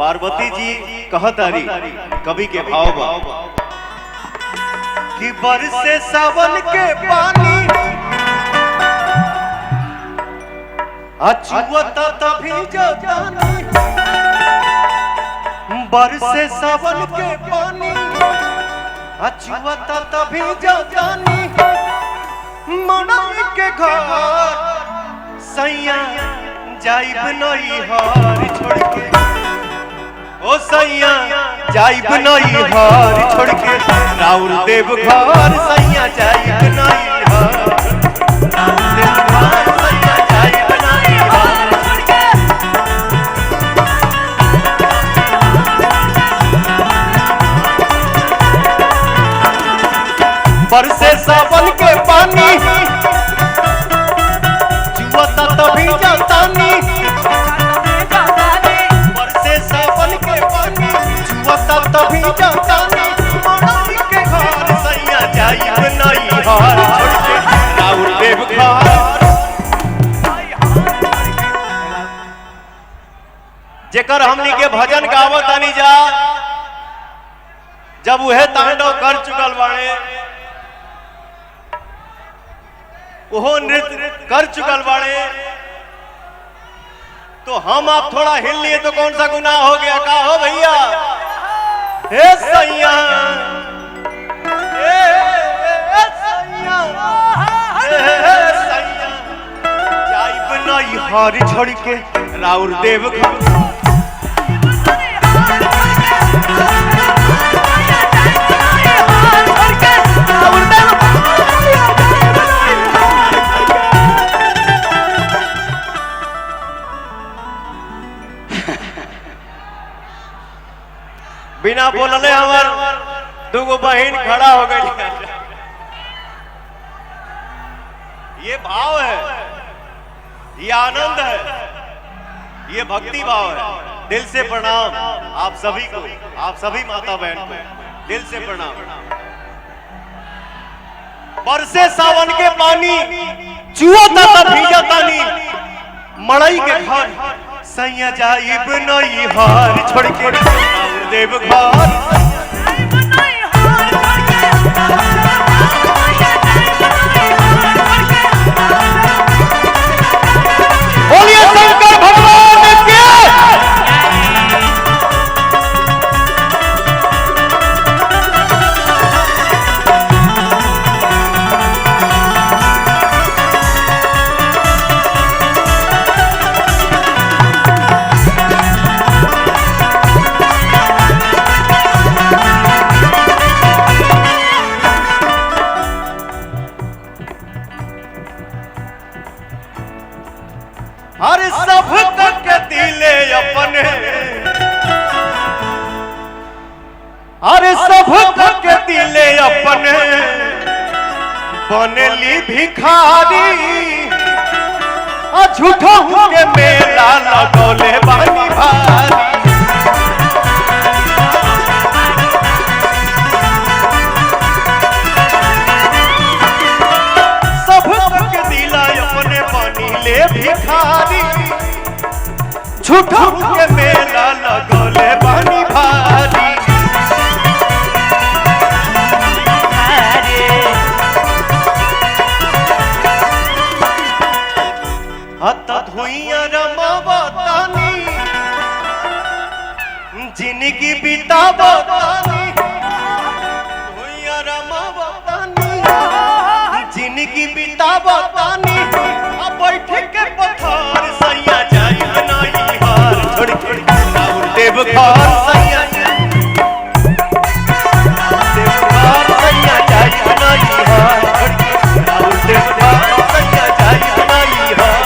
पार्वती जी कहतारी कवि के भाव कि बरसे सावन के पानी अछुअता तभी जतानी, बरसे सावन के पानी अछुअता तभी जतानी, मनई के घर सैया जाइब नई हार छोड़ के, ओ सैया जाइब नई हार छोड़ के, राउर देव घर सैया जाइब नई हार, राउर देव घर सैया जाइब नई हार छोड़ के। बरसे सावन के पानी जुआता तभी जतानी, बरसे सावन के पानी जुआता तभी जतानी, मनई के घर सैया जाइब नई हार छोड़ के, राउर देव घर। जेकर हमनी के भजन गावत आनी जा, जब वह तांडव कर चुकल बाड़े, वो नृत्य कर चुकल बाड़े, तो हम आप थोड़ा हिल लिए तो कौन सा गुनाह हो गया? का हो भैया? हे सैया, हे सैया, हे सैया, जाइब नई हार छोड़ के, राउर देव घर। बिना बोलने हमार दुगो बहन खड़ा हो गई। ये भाव है, ये आनंद है, ये भक्ति भाव है। दिल से प्रणाम आप सभी को, आप सभी माता बहन को दिल से प्रणाम। बरसे सावन के पानी चुआता भीजतानी, मड़ई के घर सैया जाइब नई हार छोड़ के, देव घर। बोलिए शंकर भगवान के। अरे सब तक दिले अपने, अरे सब तक दिले अपने, बनली भिखारी, झूठा के मेला लगौले बानी भारी। सब तक दिला अपने बनीले भिखारी, झूठा के मेला लगौले बानी भारी। हत धुइया रमावतानी, जिंदगी बितावतानी, धुइया रमावतानी, जिंदगी बितावतानी, अब बैठ के पत्थर सैया जाइब नई हार छोड़ के, राउर देव घर सैया जाइब नई हार छोड़ के, राउर देव घर सैया जाइब नई हार।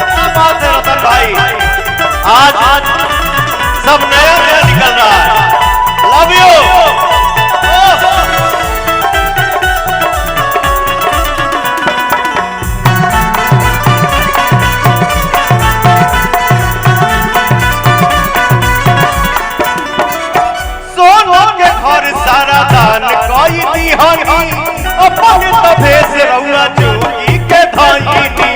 क्या बात है रतन भाई, आज सब नया नया निकल रहा है। Love you. अपने तभे से रउआ जोगी के धाइनी,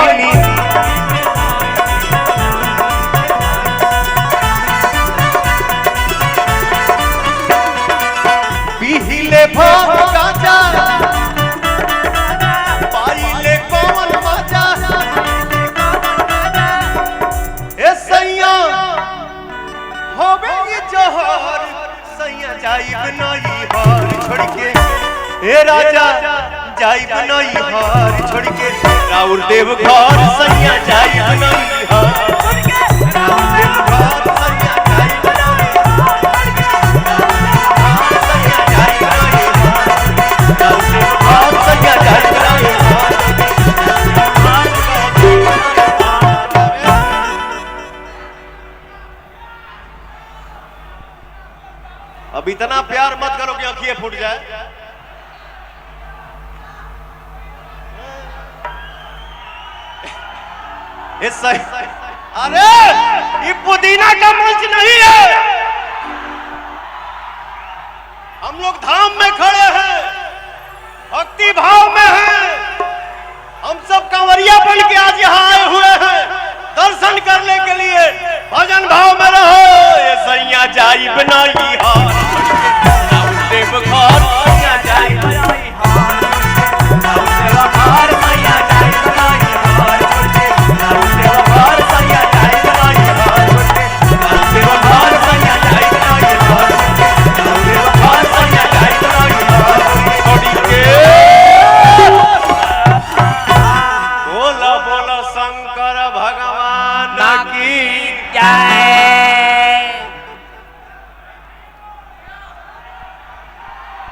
भइनी पीहिले भांग गांजा पाइले कौन मजा ए सैया होबे ये जहर सैया जाइब नहीं हार छोड़ के ए राजा जाइब नहीं हार छोड़ के राउर देव घर सैया जाइब नहीं हार छोड़ के राउर देव घर सैया जाइब नहीं हार सैया जाइब नहीं हार राउर देव घर सैया जाइब नहीं अब इतना प्यार मत करो कि आंखें फूट जाए। अरे ये पुदीना का मंच नहीं है, हम लोग धाम में खड़े हैं, भक्ति भाव में हैं, हम सब कांवरिया बन के आज यहाँ आए हुए हैं दर्शन करने के लिए। भजन भाव में रहो, ये सैया जाइब ना